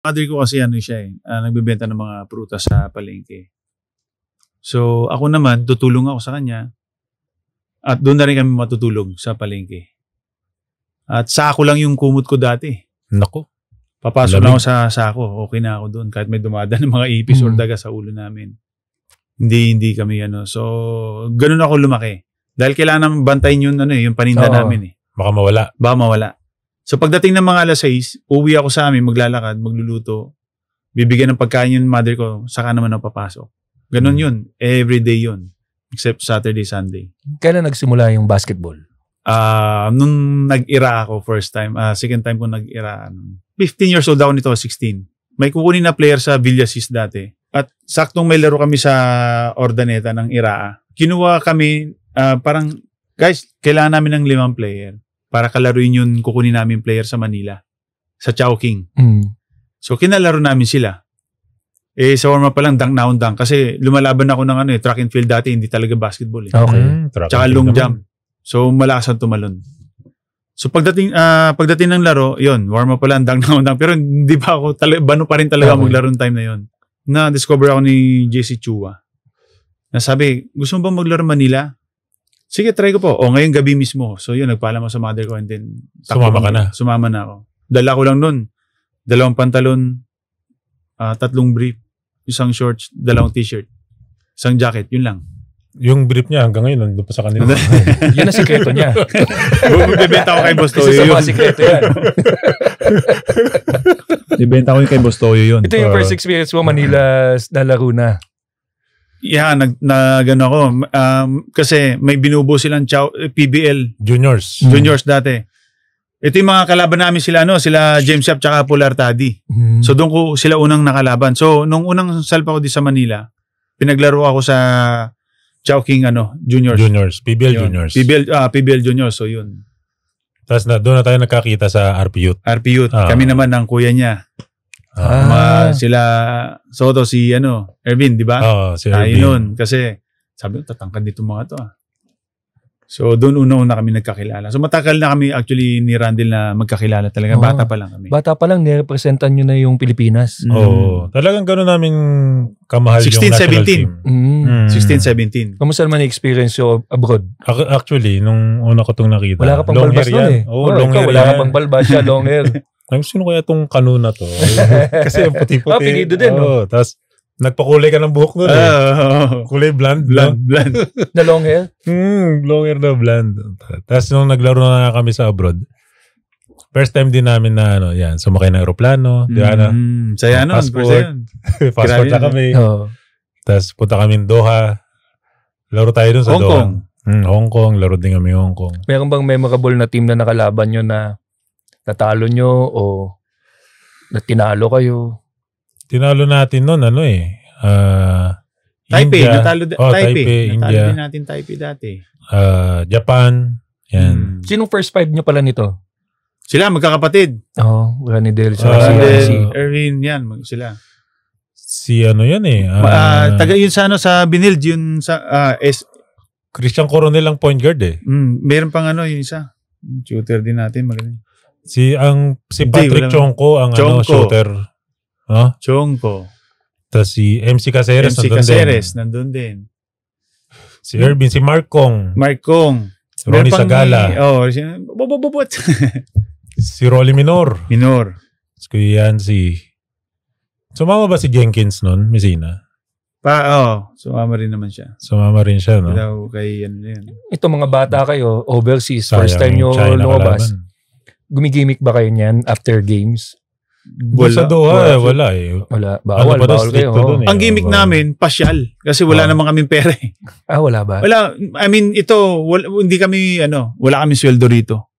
Mother ko kasi siya nagbebenta ng mga prutas sa palengke. So ako naman, tutulong ako sa kanya at doon na rin kami matutulog sa palengke. At sako lang yung kumot ko dati. Naku. Papasok lang ako sa sako, okay na ako doon kahit may dumadaan ng mga ipis or daga sa ulo namin. Hindi kami So ganun ako lumaki. Dahil kailangan naman bantayin yung paninda namin Baka mawala. Baka mawala. So pagdating ng mga 6:00, uwi ako sa amin, maglalakad, magluluto, bibigyan ng pagkain yung mother ko, saka naman ako papasok. Ganun yun. Everyday yun. Except Saturday, Sunday. Kailan nagsimula yung basketball? Nung nag-ira ako first time, second time ko nag-ira. 15 years old ako nito, 16. May kukunin na player sa Villasis dati. At saktong may laro kami sa Ordaneta ng Iraa. Kinuha kami, parang, guys, kailangan namin ng 5 player para kalaruin yung kukunin namin player sa Manila. Sa Chowking. So, kinalaro namin sila. Sa warm-up pa lang, dunk na dunk. Kasi lumalaban ako ng track and field dati, hindi talaga basketball. Okay. Tsaka long jump. So, malakas ang tumalon. So, pagdating ng laro, yun, warm-up pa lang, dunk na dunk. Pero hindi pa ako, bano pa rin talaga maglaro ng time na yun. Na-discover ako ni JC Chua. Na sabi, gusto mo ba maglaro Manila? Sige, try ko po. Ngayong gabi mismo. So yun, nagpaalam ako sa mother ko and then sumama ka na. Sumama na ako. Dala ko lang nun. 2 pantalon, 3 brief, 1 shorts, 2 t-shirt, 1 jacket. Yun lang. Yung brief niya hanggang ngayon, nandun pa sa kanila. Yan ang sikreto niya. Bibenta ko kay Boss Toyo yun. Isa sa mga sikreto yan. Bibenta ko yung kay Boss Toyo yun. Ito yung first experience mo, Manila na laro na. Yeah, gano ako. Kasi may binubuo silang PBL. Juniors dati. Ito yung mga kalaban namin sila James Yap tsaka Paul Artadi. So doon ko sila unang nakalaban. So nung unang salpa ko di sa Manila, pinaglaro ako sa Chowking Juniors. PBL Juniors. PBL Juniors. So yun. Tapos doon na tayo nakakita sa RP Youth. Kami naman ng kuya niya. Sila Soto, si Ervin, di ba? Si Ervin. Yun, kasi sabi ko, tatangkad dito mga to. So doon una kami nagkakilala. So matagal na kami actually ni Randall na magkakilala talaga. Bata pa lang kami. Bata pa lang, nirepresentan nyo na yung Pilipinas. Talagang gano'n namin kamahal 16, yung national 17. team. 16, 17. Kamusta naman yung experience yung abroad? Actually, nung una ko itong nakita. Wala ka pang balbas nun long hair wala ka pang balbas siya, long hair. Sino kaya itong kanuna to? Kasi yung puti-puti. Pinido din, Tapos, nagpakulay ka ng buhok nun Kulay blonde. Na long hair? Long hair na blonde. Tapos, nung naglaro na kami sa abroad, first time din namin na, sumakay ng aeroplano. Di ba na? Saya passport. Passport na kami. Tapos, punta kami Doha. Laro tayo dun sa Doha. Hong Kong. Laro din kami Hong Kong. Meron bang memorable na team na nakalaban nyo na natalo nyo o natinalo kayo? Tinalo natin nun, Taipei, India. natalo Taipei, India. Natalo din natin Taipei dati. Japan. Yan. Sinong first 5 nyo pala nito? Sila, magkakapatid. Ranidel. Erwin, yan, sila. Si yan taga yun sa Binilj, yun sa Christian Coronel ang point guard Meron pang yung isa. Shooter din natin, magaling. Si Patrick Chongko ang shooter. Chongko. Tapos si MC Caceres nandun din. Si Ervin, si Mark Kong. Ronnie Sagala. Si Rolly Minor. Sumama ba si Jenkins nun, Messina? Sumama rin naman siya. Sumama rin siya, no? Daw kay yan. Ito mga bata kayo, overseas, first time nyo lumabas. Gumigimik ba kayo niyan after games? Sa Doha, wala Wala. Bawal kayo. Ang gimmick namin, pasyal. Kasi wala namang kaming pera wala ba? Wala. I mean, hindi kami, wala kaming sweldo rito.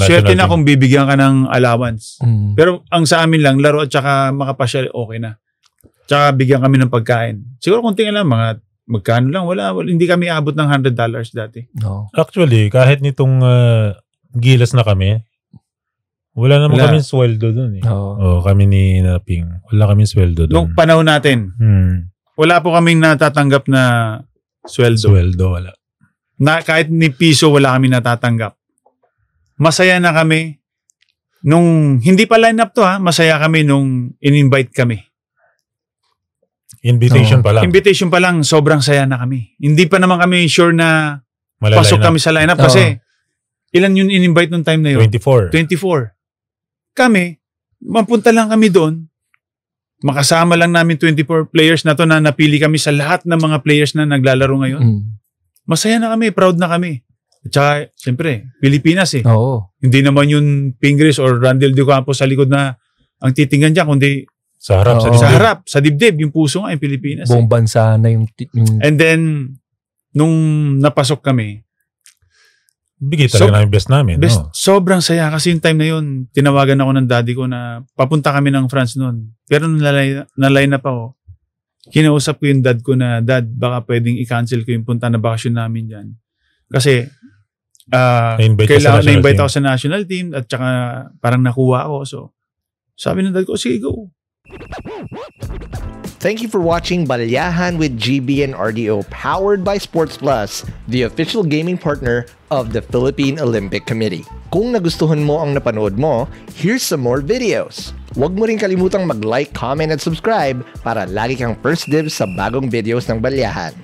Swerte na kung bibigyan ka ng allowance. Pero ang sa amin lang, laro at saka makapasyal, okay na. Tsaka bigyan kami ng pagkain. Siguro konting lang, mga magkano lang. Wala, hindi kami abot ng $100 dati. Actually, kahit nitong gilas na kami, wala naman kaming sweldo dun kami ni Naping. Wala kaming sweldo dun. Nung panahon natin, wala po kaming natatanggap na sweldo. Wala. Kahit ni piso, wala kaming natatanggap. Masaya na kami Nung hindi pa line up to masaya kami nung in-invite kami. Invitation pa lang. Invitation pa lang, sobrang saya na kami. Hindi pa naman kami sure na pasok kami sa lineup kasi ilan yung in-invite nung time na yun? 24. Kami, mapunta lang kami doon. Makasama lang namin 24 players na to na napili kami sa lahat ng mga players na naglalaro ngayon. Masaya na kami, proud na kami. At saka, siyempre, Pilipinas Oo. Hindi naman yung Pingris or Randall De Campos sa likod na ang titingnan dyan, kundi sa harap, sa dibdib, yung puso nga, yung Pilipinas. Buong bansa na yung... And then, nung napasok kami, bigay talaga namin best namin. Sobrang saya kasi yung time na yun, tinawagan ako ng daddy ko na papunta kami ng France noon. Pero na-line up ako, kinausap ko yung dad ko na, Dad, baka pwedeng i-cancel ko yung punta na bakasyon namin dyan. Kasi, kailangan na-invite ako sa national team at saka parang nakuha ako. So, sabi ng dad ko, sige, go. Thank you for watching Balyahan with GB and RDO, powered by Sports Plus, the official gaming partner of the Philippine Olympic Committee. Kung nagustuhan mo ang napanood mo, here's some more videos. Huwag mo rin kalimutang mag-like, comment at subscribe para lagi kang first dibs sa bagong videos ng Balyahan.